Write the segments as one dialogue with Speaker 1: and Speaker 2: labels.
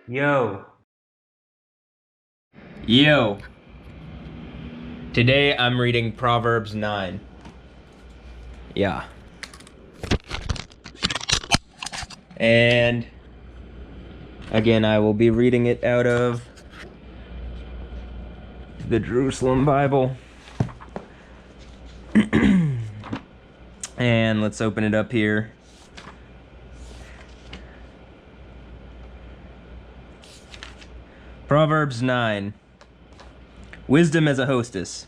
Speaker 1: Yo. Yo. Today I'm reading Proverbs 9. Yeah. And again, I will be reading it out of the Jerusalem Bible. And let's open it up here. Proverbs 9. Wisdom as a hostess.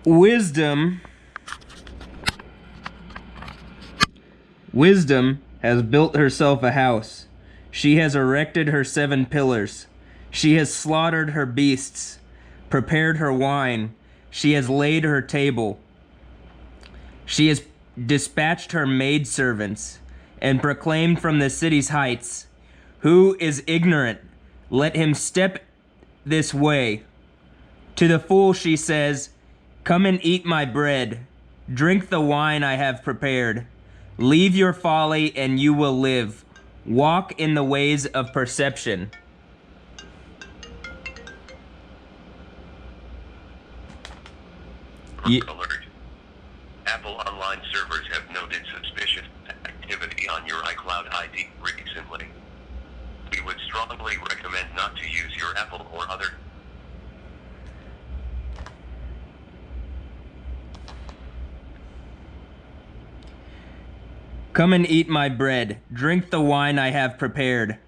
Speaker 1: Wisdom has built herself a house. She has erected her 7 pillars. She has slaughtered her beasts, prepared her wine. She has laid her table. She has dispatched her maidservants and proclaimed from the city's heights, "Who is ignorant? Let him step this way." To the fool she says, "Come and eat my bread. Drink the wine I have prepared. Leave your folly and you will live. Walk in the ways of perception."
Speaker 2: Alert. Apple online servers have noted suspicious activity on your iCloud ID recently. We would strongly recommend not to use your Apple or other
Speaker 1: Come and eat my bread. Drink the wine I have prepared.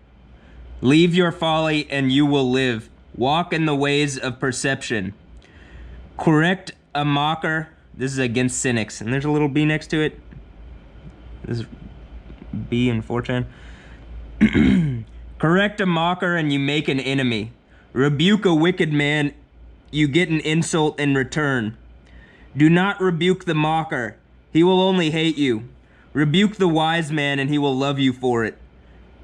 Speaker 1: Leave your folly and you will live. Walk in the ways of perception. Correct a mocker. This is against cynics. And there's a little B next to it. This is B in 4chan. Correct a mocker and you make an enemy. Rebuke a wicked man, you get an insult in return. Do not rebuke the mocker. He will only hate you. Rebuke the wise man and he will love you for it.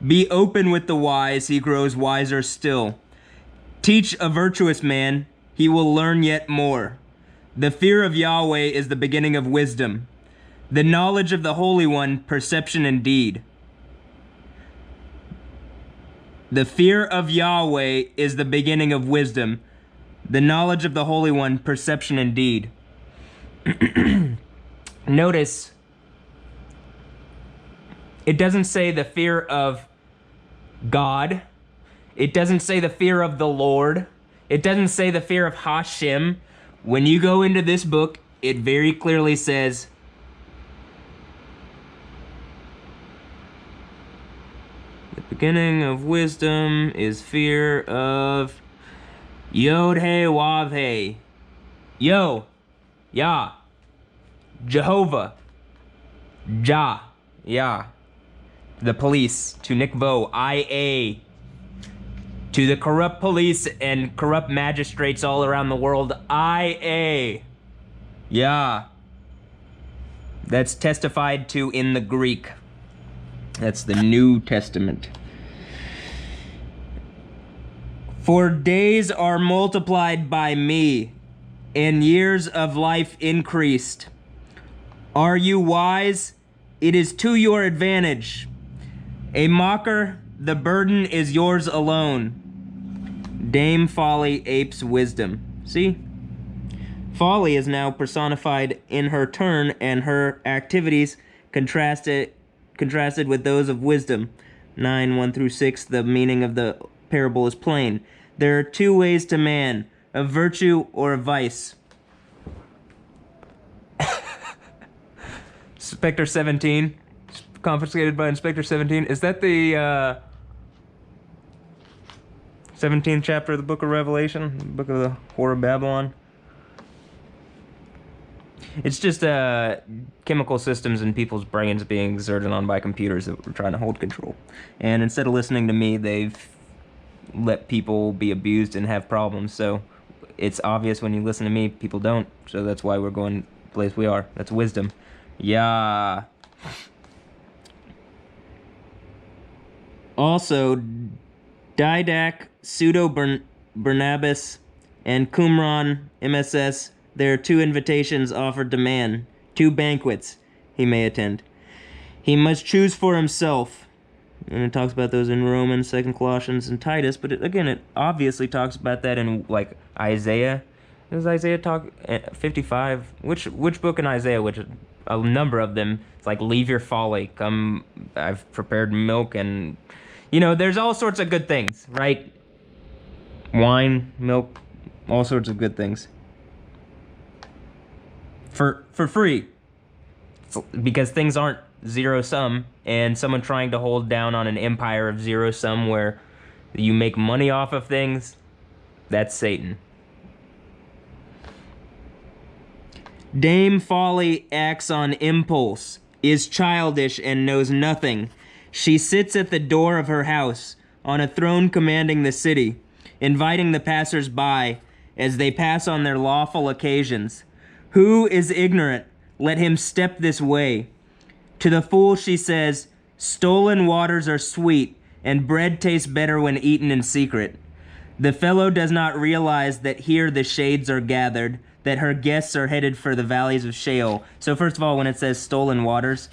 Speaker 1: Be open with the wise, he grows wiser still. Teach a virtuous man, he will learn yet more. The fear of Yahweh is the beginning of wisdom. The knowledge of the Holy One, perception indeed. The fear of Yahweh is the beginning of wisdom. The knowledge of the Holy One, perception indeed. Notice, it doesn't say the fear of God. It doesn't say the fear of the Lord. It doesn't say the fear of Hashem. When you go into this book, it very clearly says the beginning of wisdom is fear of Yod He Wav He. Yo, Yah, Jehovah, Jah, Yah. The police, to Nick Vo, IA. To the corrupt police and corrupt magistrates all around the world, IA. Yeah. That's testified to in the Greek. That's the New Testament. For days are multiplied by me, and years of life increased. Are you wise? It is to your advantage. A mocker, the burden is yours alone. Dame Folly apes wisdom. See? Folly is now personified in her turn, and her activities contrasted with those of wisdom. 9:1-6, the meaning of the parable is plain. There are 2 ways to man, a virtue or a vice. Spectre 17. Confiscated by Inspector 17. Is that the 17th chapter of the Book of Revelation? Book of the Whore of Babylon? It's just chemical systems in people's brains being exerted on by computers that were trying to hold control. And instead of listening to me, they've let people be abused and have problems. So it's obvious when you listen to me, people don't. So that's why we're going the place we are. That's wisdom. Yeah. Also, Didac, Pseudo-Barnabas, and Qumran, MSS, there are 2 invitations offered to man, 2 banquets. he may attend. He must choose for himself. And it talks about those in Romans, 2 Colossians, and Titus. But it obviously talks about that in, like, Isaiah. Does Isaiah talk 55? Which book in Isaiah? Which a number of them. It's like, leave your folly. Come, I've prepared milk, and there's all sorts of good things, right? Wine, milk, all sorts of good things. For free, because things aren't zero sum, and someone trying to hold down on an empire of zero sum where you make money off of things, that's Satan. Dame Folly acts on impulse, is childish, and knows nothing. She sits at the door of her house, on a throne commanding the city, inviting the passers-by as they pass on their lawful occasions. Who is ignorant? Let him step this way. To the fool she says, stolen waters are sweet, and bread tastes better when eaten in secret. The fellow does not realize that here the shades are gathered, that her guests are headed for the valleys of Sheol. So first of all, when it says stolen waters,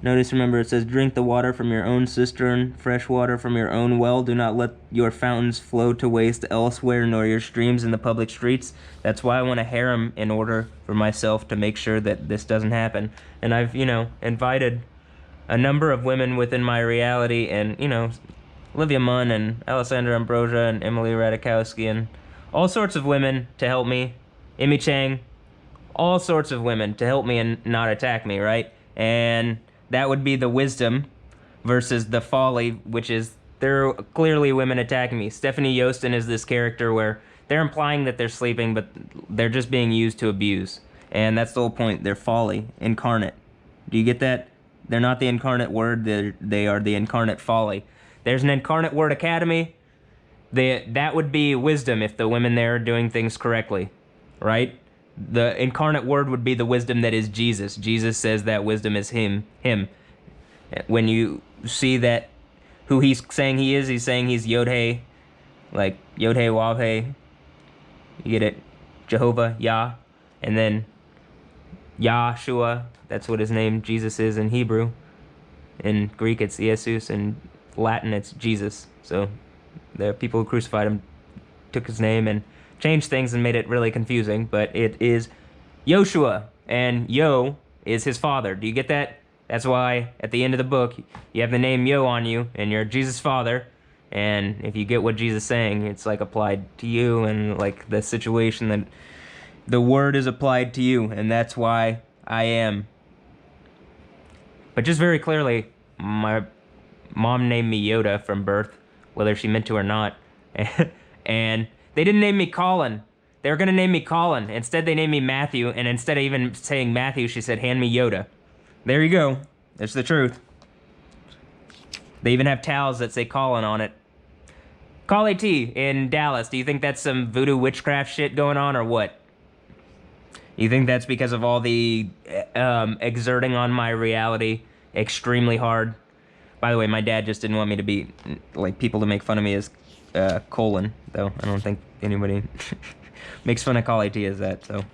Speaker 1: remember, it says, drink the water from your own cistern, fresh water from your own well. Do not let your fountains flow to waste elsewhere, nor your streams in the public streets. That's why I want a harem, in order for myself to make sure that this doesn't happen. And I've, invited a number of women within my reality, and, Olivia Munn and Alessandra Ambrosia and Emily Radikowski and all sorts of women to help me. Amy Chang, all sorts of women to help me and not attack me, right? And that would be the wisdom versus the folly, which is there are clearly women attacking me. Stephanie Yostin is this character where they're implying that they're sleeping, but they're just being used to abuse. And that's the whole point. They're folly, incarnate. Do you get that? They're not the incarnate word. They are the incarnate folly. There's an incarnate word academy. That would be wisdom if the women there are doing things correctly, right? The incarnate word would be the wisdom that is Jesus. Jesus says that wisdom is him. When you see that who he's saying he is, he's saying he's Yod-He, like Yod-He, Wav-He. You get it? Jehovah, Yah. And then Yahshua, that's what his name Jesus is in Hebrew. In Greek it's Jesus, in Latin it's Jesus. So the people who crucified him took his name and changed things and made it really confusing, but it is Yoshua, and Yo is his father. Do you get that? That's why at the end of the book you have the name Yo on you, and you're Jesus' father, and if you get what Jesus is saying, it's like applied to you, and like the situation that the word is applied to you, and that's why I am. But just very clearly, my mom named me Yoda from birth, whether she meant to or not, and they didn't name me Colin. They were going to name me Colin. Instead, they named me Matthew, and instead of even saying Matthew, she said, hand me Yoda. There you go. That's the truth. They even have towels that say Colin on it. Collie T in Dallas, do you think that's some voodoo witchcraft shit going on, or what? You think that's because of all the exerting on my reality extremely hard? By the way, my dad just didn't want me to be, like, people to make fun of me as colon, though. I don't think anybody makes fun of Collie T as that, so.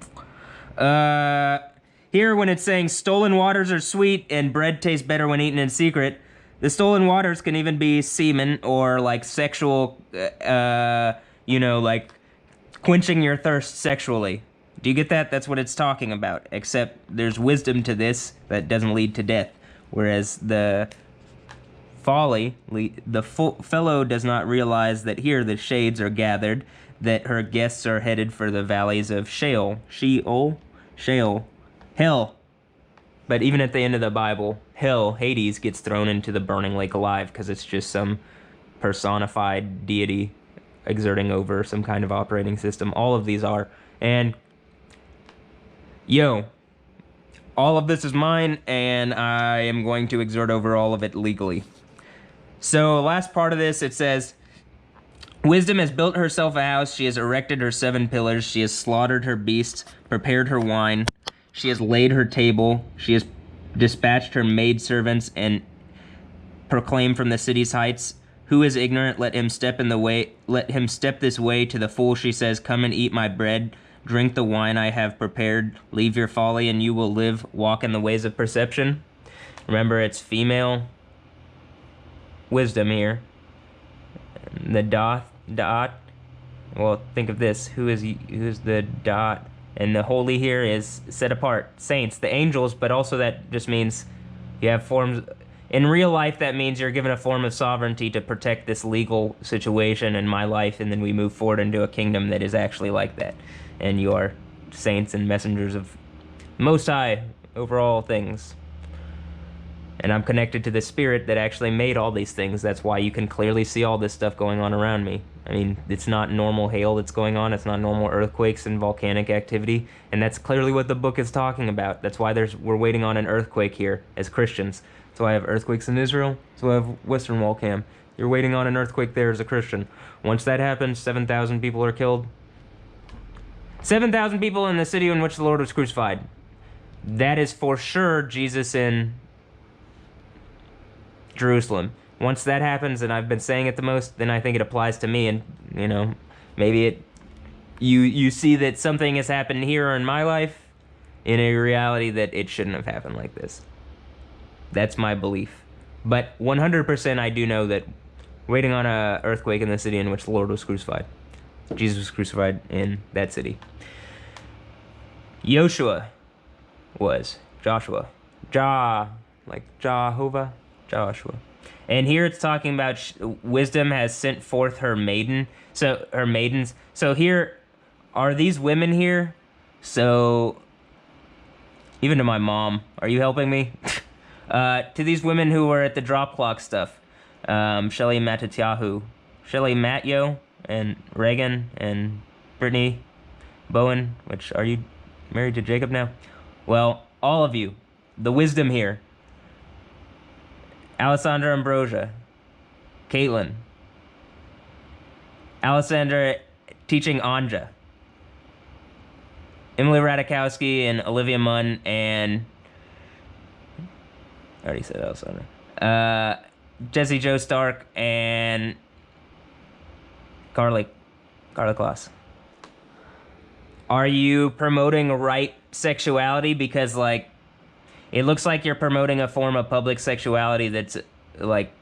Speaker 1: Here, when it's saying stolen waters are sweet and bread tastes better when eaten in secret, the stolen waters can even be semen or, like, sexual, like, quenching your thirst sexually. Do you get that? That's what it's talking about, except there's wisdom to this that doesn't lead to death, whereas the folly, the fellow does not realize that here the shades are gathered, that her guests are headed for the valleys of Sheol. Sheol? Sheol. Hell. But even at the end of the Bible, hell, Hades, gets thrown into the burning lake alive because it's just some personified deity exerting over some kind of operating system. All of these are. And, yo, all of this is mine, and I am going to exert over all of it legally. So, last part of this, it says, wisdom has built herself a house, she has erected her 7 pillars, she has slaughtered her beasts, prepared her wine, she has laid her table, she has dispatched her maidservants, and proclaimed from the city's heights, who is ignorant, let him step this way. To the fool she says, come and eat my bread, Drink the wine I have prepared. Leave your folly and you will live. Walk in the ways of perception. Remember, it's female wisdom here. The dot. Well, think of this. Who's the dot? And the holy here is set apart. Saints, the angels, but also that just means you have forms. In real life, that means you're given a form of sovereignty to protect this legal situation in my life, and then we move forward into a kingdom that is actually like that. And you are saints and messengers of Most High over all things. And I'm connected to the Spirit that actually made all these things. That's why you can clearly see all this stuff going on around me. I mean, it's not normal hail that's going on. It's not normal earthquakes and volcanic activity. And that's clearly what the book is talking about. That's why we're waiting on an earthquake here as Christians. That's why I have earthquakes in Israel. That's why I have Western Wall Cam. You're waiting on an earthquake there as a Christian. Once that happens, 7,000 people are killed. 7,000 people in the city in which the Lord was crucified. That is for sure Jesus in Jerusalem. Once that happens, and I've been saying it the most, then I think it applies to me. And, you know, maybe you see that something has happened here in my life in a reality that it shouldn't have happened like this. That's my belief. But 100% I do know that waiting on an earthquake in the city in which the Lord was crucified. Jesus was crucified in that city. Joshua. Like Jehovah. Joshua. And here it's talking about wisdom has sent forth her maidens. So here, are these women here? So, even to my mom, are you helping me? To these women who were at the drop clock stuff. Shelly Matyo, and Reagan, and Brittany Bowen, which, are you married to Jacob now? Well, all of you, the wisdom here. Alessandra Ambrosia, Caitlin, Alessandra teaching Anja, Emily Radikowski and Olivia Munn, and I already said Alessandra, Jesse Joe Stark, and Carla Kloss. Are you promoting right sexuality? Because, like, it looks like you're promoting a form of public sexuality that's, like,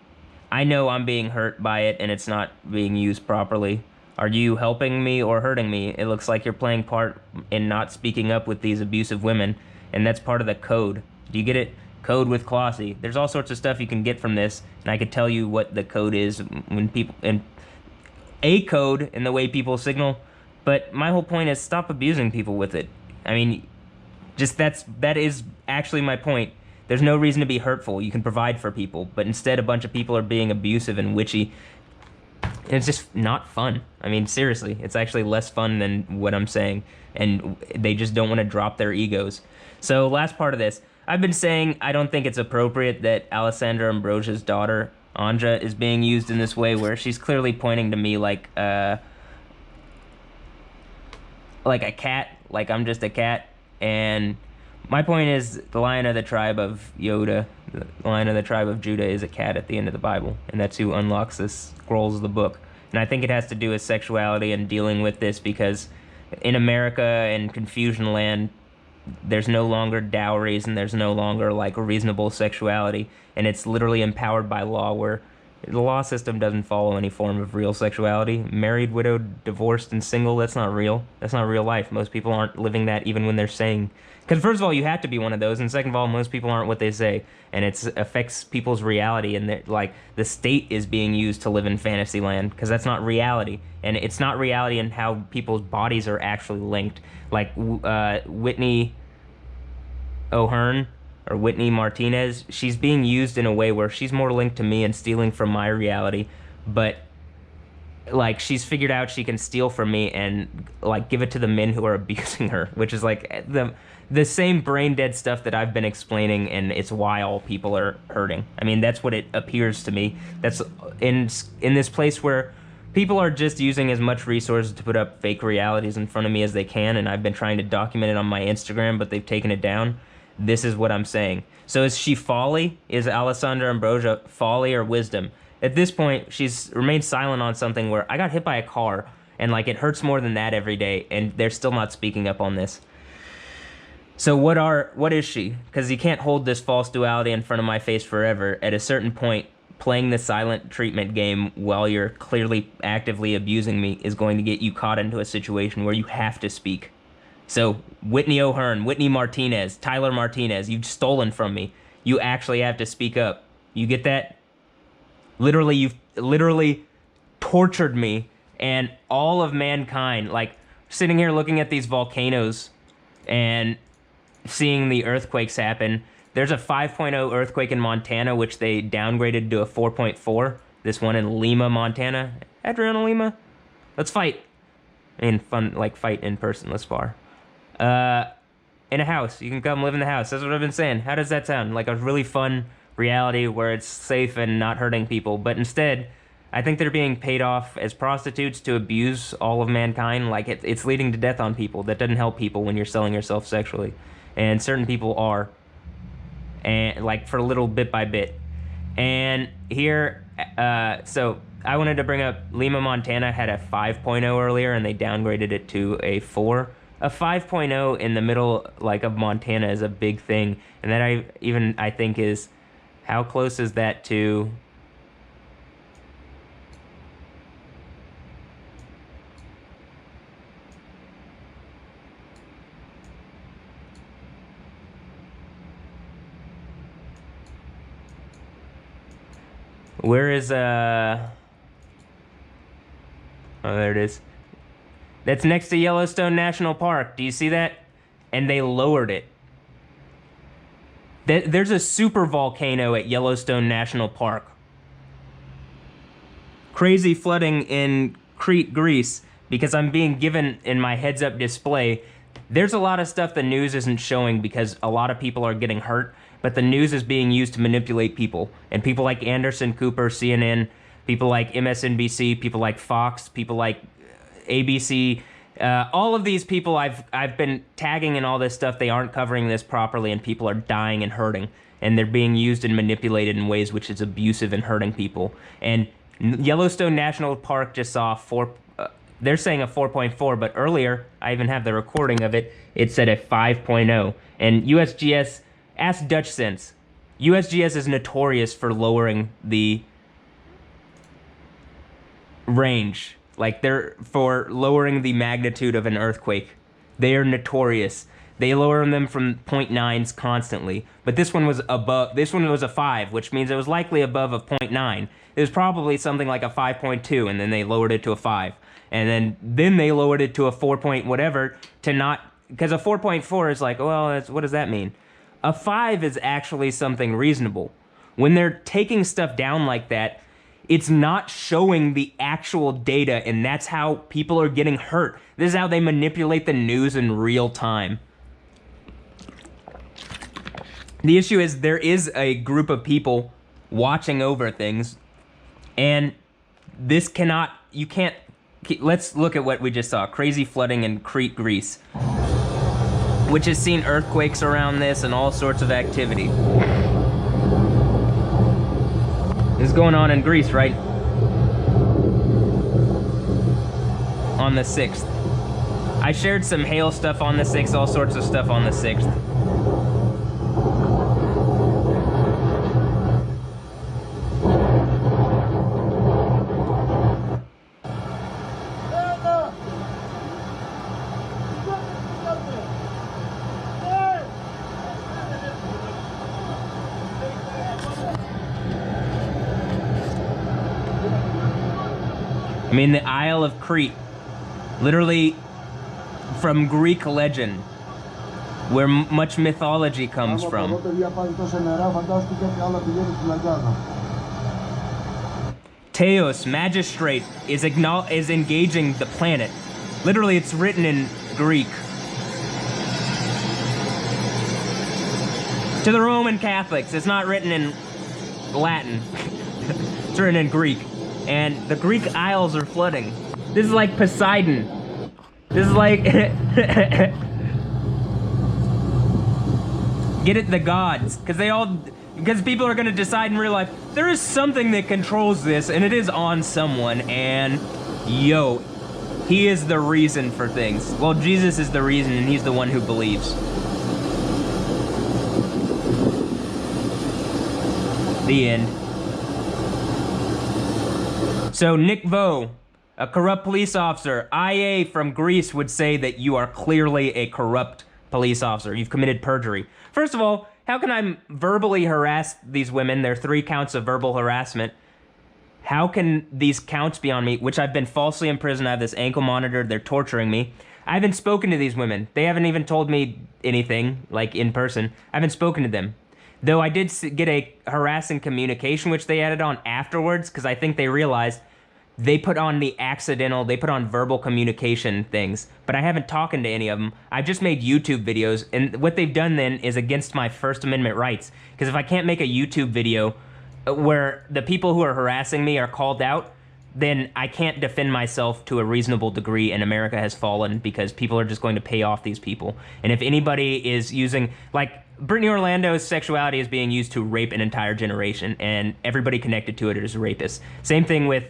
Speaker 1: I know I'm being hurt by it and it's not being used properly. Are you helping me or hurting me? It looks like you're playing part in not speaking up with these abusive women, and that's part of the code. Do you get it? Code with Colossi. There's all sorts of stuff you can get from this, and I could tell you what the code is when people, and a code in the way people signal, but my whole point is stop abusing people with it. I mean, that is actually my point. There's no reason to be hurtful. You can provide for people, but instead a bunch of people are being abusive and witchy. And it's just not fun. I mean, seriously, it's actually less fun than what I'm saying, and they just don't want to drop their egos. So last part of this, I've been saying I don't think it's appropriate that Alessandra Ambrosia's daughter, Anja, is being used in this way where she's clearly pointing to me like a cat, like I'm just a cat. And my point is, the Lion of the tribe of Yoda, the Lion of the tribe of Judah, is a cat at the end of the Bible, and that's who unlocks the scrolls of the book. And I think it has to do with sexuality and dealing with this, because in America and Confusion Land, there's no longer dowries and there's no longer like reasonable sexuality, and it's literally empowered by law, where the law system doesn't follow any form of real sexuality. Married, widowed, divorced, and single, that's not real. That's not real life. Most people aren't living that even when they're saying... Because first of all, you have to be one of those, and second of all, most people aren't what they say, and it affects people's reality, and like the state is being used to live in fantasy land, because that's not reality, and it's not reality in how people's bodies are actually linked. Like Whitney O'Hearn, or Whitney Martinez, she's being used in a way where she's more linked to me and stealing from my reality, but like she's figured out she can steal from me and like give it to the men who are abusing her, which is like the same brain dead stuff that I've been explaining, and it's why all people are hurting. I mean, that's what it appears to me. That's in this place where people are just using as much resources to put up fake realities in front of me as they can, and I've been trying to document it on my Instagram, but they've taken it down. This is what I'm saying. So is she folly? Is Alessandra Ambrosia folly or wisdom? At this point, she's remained silent on something where I got hit by a car, And like it hurts more than that every day, and they're still not speaking up on this. So what is she? Because you can't hold this false duality in front of my face forever. At a certain point, playing the silent treatment game while you're clearly actively abusing me is going to get you caught into a situation where you have to speak. So Whitney O'Hearn, Whitney Martinez, Tyler Martinez, you've stolen from me. You actually have to speak up. You get that? Literally, you've literally tortured me and all of mankind. Like sitting here looking at these volcanoes and seeing the earthquakes happen. There's a 5.0 earthquake in Montana, which they downgraded to a 4.4. This one in Lima, Montana. Adriana Lima, let's fight. I mean, fun, like fight in person, let's spar. In a house, you can come live in the house. That's what I've been saying. How does that sound? Like a really fun reality where it's safe and not hurting people. But instead, I think they're being paid off as prostitutes to abuse all of mankind. Like it's leading to death on people. That doesn't help people when you're selling yourself sexually. And certain people are. And like for a little bit by bit. And here, so I wanted to bring up Lima, Montana had a 5.0 earlier and they downgraded it to a 4. A 5.0 in the middle like of Montana is a big thing. And that I think is, how close is that to... Where is, oh, there it is. That's next to Yellowstone National Park. Do you see that? And they lowered it. There's a super volcano at Yellowstone National Park. Crazy flooding in Crete, Greece, because I'm being given in my heads-up display. There's a lot of stuff the news isn't showing because a lot of people are getting hurt. But the news is being used to manipulate people. And people like Anderson Cooper, CNN, people like MSNBC, people like Fox, people like ABC, all of these people I've been tagging in all this stuff, they aren't covering this properly and people are dying and hurting. And they're being used and manipulated in ways which is abusive and hurting people. And Yellowstone National Park just saw they're saying a 4.4, but earlier, I even have the recording of it, it said a 5.0. And USGS... Ask Dutch Sense. USGS is notorious for lowering the range. Like, for lowering the magnitude of an earthquake. They are notorious. They lower them from 0.9s constantly. But this one was above, this one was a 5, which means it was likely above a 0.9. It was probably something like a 5.2, and then they lowered it to a 5. And then they lowered it to a 4 point whatever to not, because a 4.4 is like, well, what does that mean? A 5 is actually something reasonable. When they're taking stuff down like that, it's not showing the actual data, and that's how people are getting hurt. This is how they manipulate the news in real time. The issue is there is a group of people watching over things, and this cannot, you can't, let's look at what we just saw. Crazy flooding in Crete, Greece, which has seen earthquakes around this and all sorts of activity. This is going on in Greece, right? On the 6th. I shared some hail stuff on the 6th, all sorts of stuff on the 6th. I mean, the Isle of Crete, literally from Greek legend, where much mythology comes from. Theos, magistrate, is engaging the planet. Literally, it's written in Greek. To the Roman Catholics, it's not written in Latin. It's written in Greek. And the Greek Isles are flooding. This is like Poseidon. This is like... Get it? The gods. Because people are going to decide in real life, there is something that controls this, and it is on someone, and yo, He is the reason for things. Well, Jesus is the reason, and he's the one who believes. The end. So Nick Vo, a corrupt police officer, IA from Greece would say that you are clearly a corrupt police officer. You've committed perjury. First of all, how can I verbally harass these women? There are 3 counts of verbal harassment. How can these counts be on me, which I've been falsely imprisoned? I have this ankle monitor. They're torturing me. I haven't spoken to these women. They haven't even told me anything, like in person. I haven't spoken to them. Though I did get a harassing communication, which they added on afterwards, because I think they realized they put on verbal communication things, but I haven't talked to any of them. I've just made YouTube videos, and what they've done then is against my First Amendment rights. Because if I can't make a YouTube video where the people who are harassing me are called out, then I can't defend myself to a reasonable degree, and America has fallen because people are just going to pay off these people. And if anybody is using, like, Brittany Orlando's sexuality is being used to rape an entire generation, and everybody connected to it is a rapist. Same thing with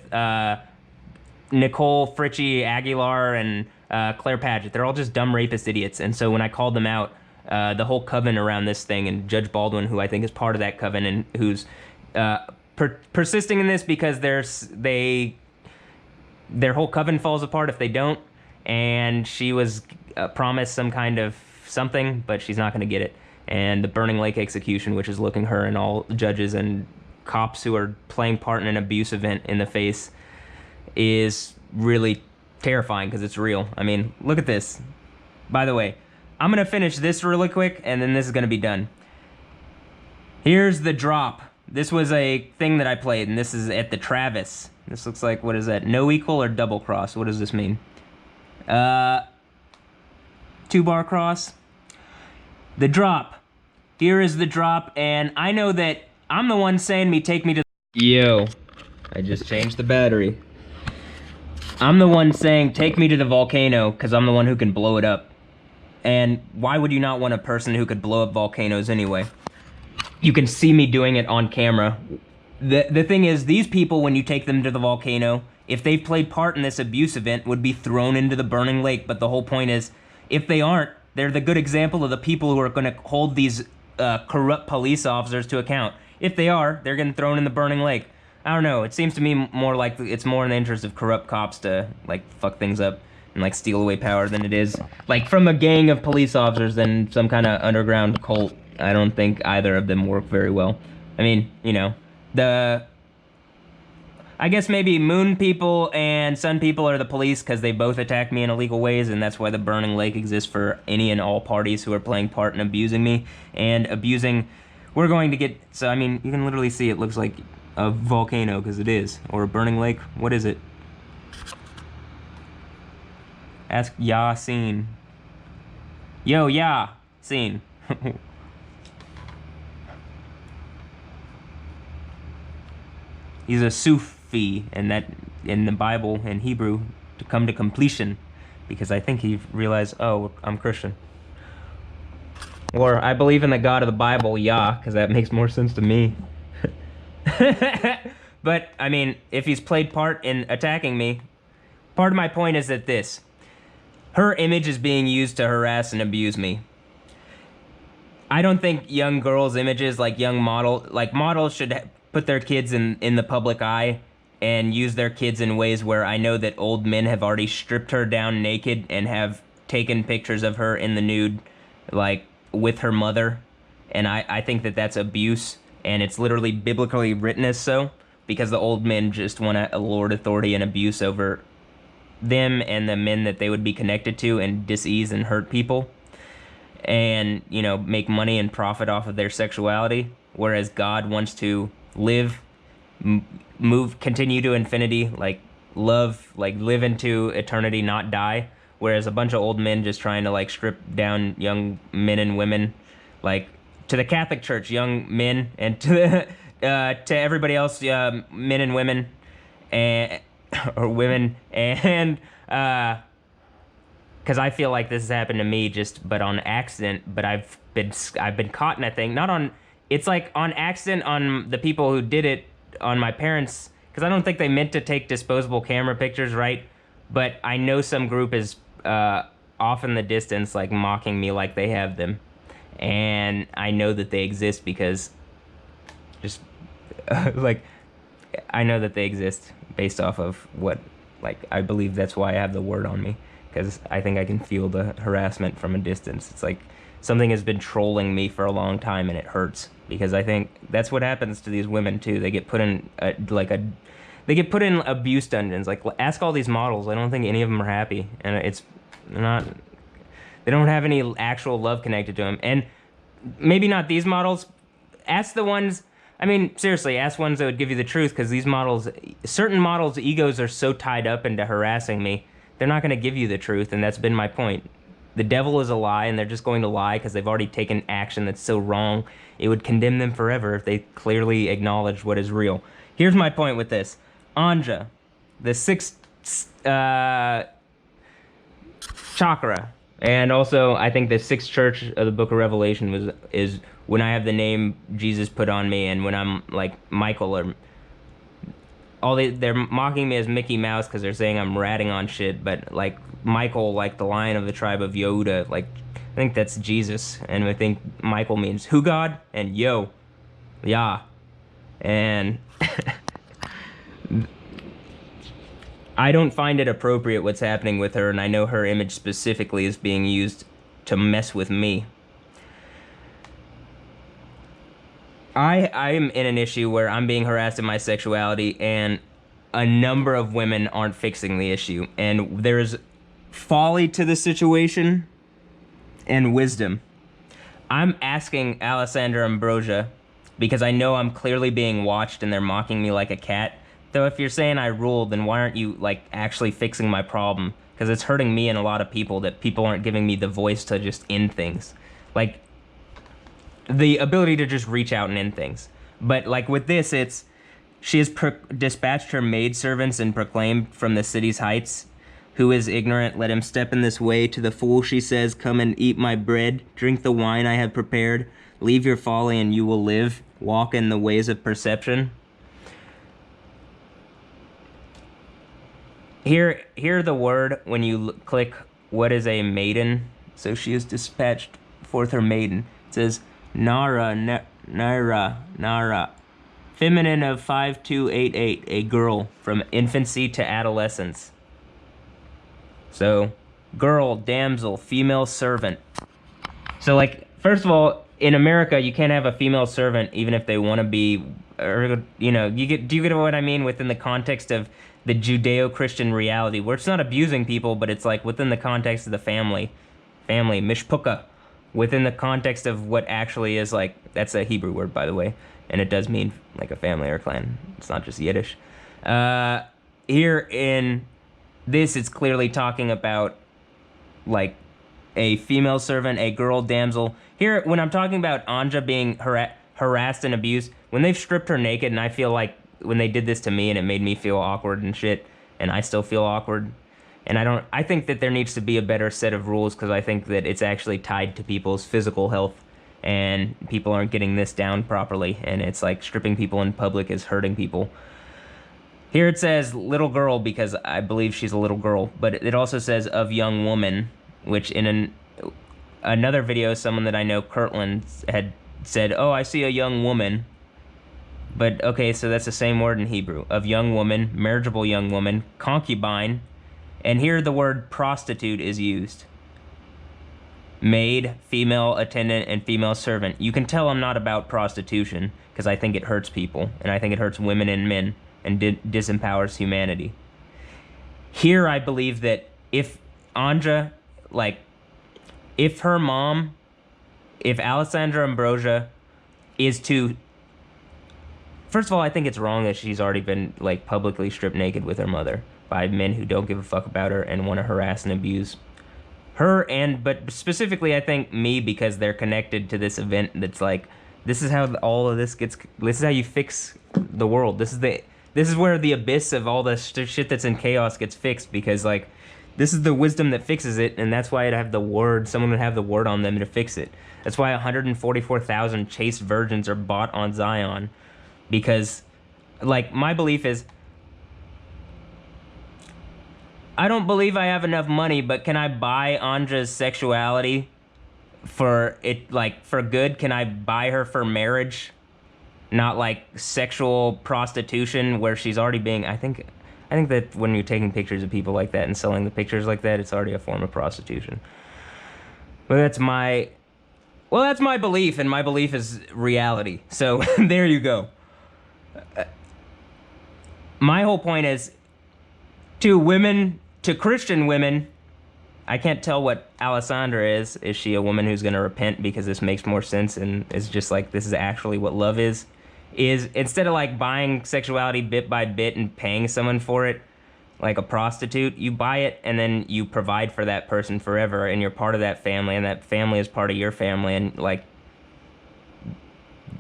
Speaker 1: Nicole Fritchie Aguilar and Claire Paget. They're all just dumb rapist idiots. And so when I called them out, the whole coven around this thing, and Judge Baldwin, who I think is part of that coven and who's persisting in this because their whole coven falls apart if they don't, and she was promised some kind of something, but she's not going to get it. And the Burning Lake execution, which is looking her and all judges and cops who are playing part in an abuse event in the face, is really terrifying because it's real. I mean, look at this. By the way, I'm going to finish this really quick, and then this is going to be done. Here's the drop. This was a thing that I played, and this is at the Travis. This looks like, what is that? No equal or double cross? What does this mean? 2-bar cross. The drop. Here is the drop, and I know that I'm the one saying take me to... Yo, I just changed the battery. I'm the one saying, take me to the volcano, because I'm the one who can blow it up. And why would you not want a person who could blow up volcanoes anyway? You can see me doing it on camera. The thing is, these people, when you take them to the volcano, if they've played part in this abuse event, would be thrown into the burning lake. But the whole point is, if they aren't, they're the good example of the people who are going to hold these corrupt police officers to account. If they are, they're getting thrown in the burning lake. I don't know. It seems to me more like it's more in the interest of corrupt cops to, like, fuck things up and, like, steal away power than it is, like, from a gang of police officers than some kind of underground cult. I don't think either of them work very well. I mean, you know, I guess maybe moon people and sun people are the police because they both attack me in illegal ways, and that's why the burning lake exists for any and all parties who are playing part in abusing me and abusing. We're going to get, so I mean, you can literally see it looks like a volcano because it is, or a burning lake. What is it? Ask Yasin. Yo, Yasin. He's a Sufi, and that in the Bible in Hebrew to come to completion, because I think he realized, oh, I'm Christian. Or I believe in the God of the Bible, Yah, because that makes more sense to me. But I mean, if he's played part in attacking me, part of my point is that her image is being used to harass and abuse me. I don't think young girls' images, like models should put their kids in the public eye and use their kids in ways where I know that old men have already stripped her down naked and have taken pictures of her in the nude, like, with her mother. And I think that that's abuse, and it's literally biblically written as so, because the old men just want to lord authority and abuse over them and the men that they would be connected to and disease and hurt people. And, you know, make money and profit off of their sexuality, whereas God wants to live, continue to infinity, like love, like live into eternity, not die. Whereas a bunch of old men just trying to like strip down young men and women, like to the Catholic Church, young men, and to everybody else, men and women, and or women, and because I feel like this has happened to me but on accident. But I've been caught in a thing, not on. It's like on accident on the people who did it, on my parents, because I don't think they meant to take disposable camera pictures, right? but I know some group is off in the distance, like mocking me like they have them. And I know that they exist because just like I know that they exist based off of what, like, I believe that's why I have the word on me, because I think I can feel the harassment from a distance. It's like something has been trolling me for a long time and it hurts, because I think that's what happens to these women too. They get put in they get put in abuse dungeons. Like, ask all these models. I don't think any of them are happy, and it's not. They don't have any actual love connected to them, and maybe not these models. Ask the ones. I mean, seriously, ask ones that would give you the truth, because these models, certain models' egos are so tied up into harassing me, they're not going to give you the truth, and that's been my point. The devil is a lie, and they're just going to lie because they've already taken action that's so wrong, it would condemn them forever if they clearly acknowledged what is real. Here's my point with this. Anja, the sixth chakra, and also I think the sixth church of the book of Revelation is when I have the name Jesus put on me, and when I'm like Michael, or they're mocking me as Mickey Mouse because they're saying I'm ratting on shit, but like Michael, like the lion of the tribe of Yehuda, like I think that's Jesus, and I think Michael means who God and yo, yeah, and I don't find it appropriate what's happening with her, and I know her image specifically is being used to mess with me. I'm in an issue where I'm being harassed in my sexuality, and a number of women aren't fixing the issue. And there's folly to the situation and wisdom. I'm asking Alessandra Ambrosia, because I know I'm clearly being watched and they're mocking me like a cat. So if you're saying I ruled, then why aren't you like actually fixing my problem? Because it's hurting me and a lot of people that people aren't giving me the voice to just end things. Like, the ability to just reach out and end things. But like with this, it's she has dispatched her maidservants and proclaimed from the city's heights, who is ignorant, let him step in this way. To the fool she says, come and eat my bread, drink the wine I have prepared, leave your folly and you will live, walk in the ways of perception. Here the word, when you click what is a maiden, so she has dispatched forth her maiden. It says Nara, feminine of 5288, a girl from infancy to adolescence. So, girl, damsel, female servant. So, like, first of all, in America, you can't have a female servant even if they want to be, or, you know, do you get what I mean within the context of the Judeo-Christian reality, where it's not abusing people, but it's like within the context of the family, mishpucha, within the context of what actually is like, that's a Hebrew word, by the way, and it does mean like a family or a clan. It's not just Yiddish. Here in this, it's clearly talking about like a female servant, a girl, damsel. Here, when I'm talking about Anja being harassed and abused, when they've stripped her naked, and I feel like when they did this to me and it made me feel awkward and shit, and I still feel awkward, and I think that there needs to be a better set of rules, because I think that it's actually tied to people's physical health, and people aren't getting this down properly, and it's like stripping people in public is hurting people. Here it says little girl, because I believe she's a little girl, but it also says of young woman, which in another video, someone that I know, Kirtland, had said, oh, I see a young woman. But, okay, so that's the same word in Hebrew. Of young woman, marriageable young woman, concubine, and here the word prostitute is used. Maid, female attendant, and female servant. You can tell I'm not about prostitution, because I think it hurts people, and I think it hurts women and men, and disempowers humanity. Here I believe that if Anja, like, if her mom, if Alessandra Ambrosia is to... First of all, I think it's wrong that she's already been, like, publicly stripped naked with her mother by men who don't give a fuck about her and want to harass and abuse her, but specifically, I think me, because they're connected to this event that's like, this is how all of this gets, this is how you fix the world. This is where the abyss of all the shit that's in chaos gets fixed, because, like, this is the wisdom that fixes it, and that's why I'd have the word, someone would have the word on them to fix it. That's why 144,000 chaste virgins are bought on Zion. Because, like, my belief is I don't believe I have enough money, but can I buy Andra's sexuality for it, like, for good? Can I buy her for marriage? Not like sexual prostitution where she's already being, I think that when you're taking pictures of people like that and selling the pictures like that, it's already a form of prostitution. But that's my belief, and my belief is reality. So there you go. My whole point is, to women, to Christian women, I can't tell what Alessandra is. Is she a woman who's going to repent because this makes more sense and is just like, this is actually what love is? Is instead of like buying sexuality bit by bit and paying someone for it, like a prostitute, you buy it and then you provide for that person forever, and you're part of that family, and that family is part of your family, and like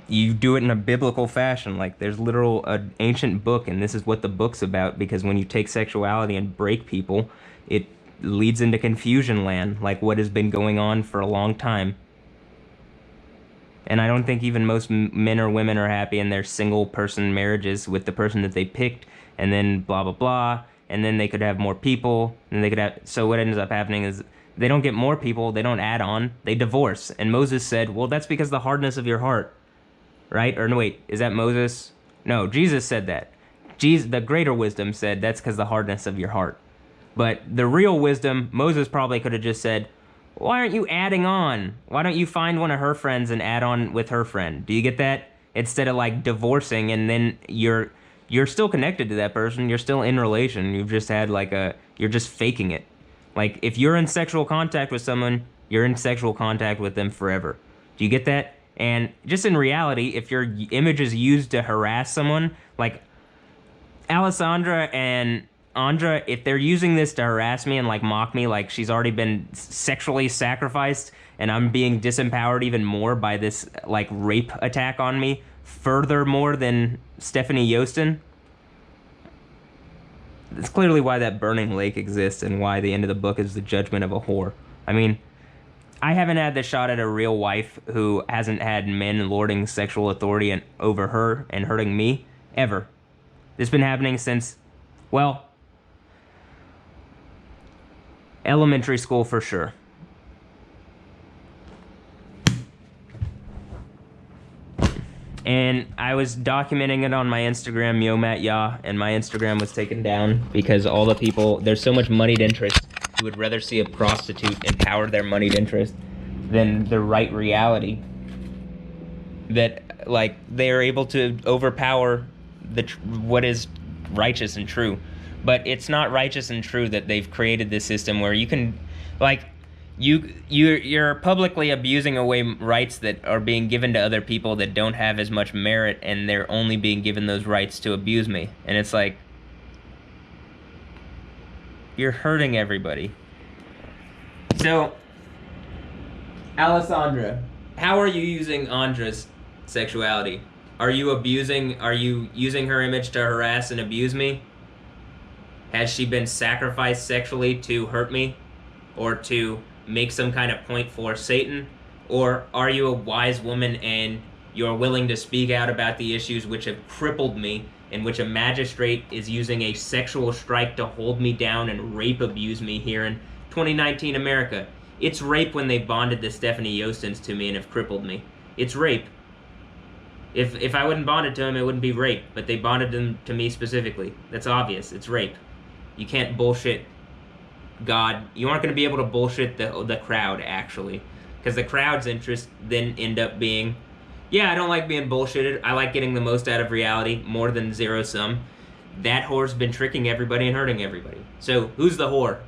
Speaker 1: you do it in a biblical fashion. Like there's literal an ancient book, and this is what the book's about, because when you take sexuality and break people, it leads into confusion land, like what has been going on for a long time. And I don't think even most men or women are happy in their single person marriages with the person that they picked, and then blah blah blah, and then they could have more people, and they could have, so what ends up happening is they don't get more people, they don't add on, they divorce. And Moses said, well, that's because of the hardness of your heart, right? Or no, wait, is that Moses? No, Jesus said that. Jesus, the greater wisdom, said that's because of the hardness of your heart. But the real wisdom, Moses probably could have just said, why aren't you adding on? Why don't you find one of her friends and add on with her friend? Do you get that? Instead of like divorcing, and then you're still connected to that person. You're still in relation. You've just had like you're just faking it. Like if you're in sexual contact with someone, you're in sexual contact with them forever. Do you get that? And just in reality, if your image is used to harass someone, like Alessandra and Andra, if they're using this to harass me and like mock me, like she's already been sexually sacrificed and I'm being disempowered even more by this like rape attack on me, furthermore than Stephanie Yostin, that's clearly why that burning lake exists and why the end of the book is the judgment of a whore. I mean, I haven't had the shot at a real wife who hasn't had men lording sexual authority over her and hurting me, ever. This has been happening since, well, elementary school for sure. And I was documenting it on my Instagram, YoMattYah, and my Instagram was taken down because all the people, there's so much moneyed interest who would rather see a prostitute empower their moneyed interest than the right reality, that like they are able to overpower what is righteous and true. But it's not righteous and true that they've created this system where you can, like, you're publicly abusing away rights that are being given to other people that don't have as much merit, and they're only being given those rights to abuse me. And it's like, you're hurting everybody. So, Alessandra, how are you using Andra's sexuality? Are you using her image to harass and abuse me? Has she been sacrificed sexually to hurt me, or to make some kind of point for Satan? Or are you a wise woman and you're willing to speak out about the issues which have crippled me, in which a magistrate is using a sexual strike to hold me down and rape abuse me here in 2019 America? It's rape when they bonded the Stephanie Yostins to me and have crippled me. It's rape. If I wouldn't bond it to him, it wouldn't be rape, but they bonded them to me specifically. That's obvious. It's rape. You can't bullshit God. You aren't going to be able to bullshit the crowd, actually. Because the crowd's interest then end up being, yeah, I don't like being bullshitted. I like getting the most out of reality, more than zero sum. That whore's been tricking everybody and hurting everybody. So, who's the whore?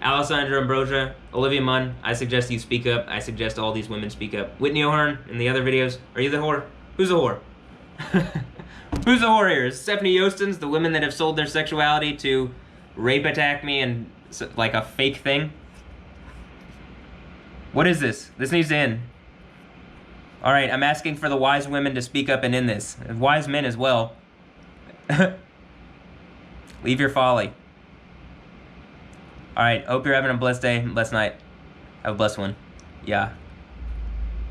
Speaker 1: Alessandra Ambrosia, Olivia Munn, I suggest you speak up. I suggest all these women speak up. Whitney O'Hearn, in the other videos, are you the whore? Who's the whore? Who's the whore here? Is Stephanie Yostins, the women that have sold their sexuality to rape attack me and like a fake thing? What is this? This needs to end. Alright, I'm asking for the wise women to speak up and end this. And wise men as well. Leave your folly. Alright, hope you're having a blessed day, blessed night. Have a blessed one. Yeah.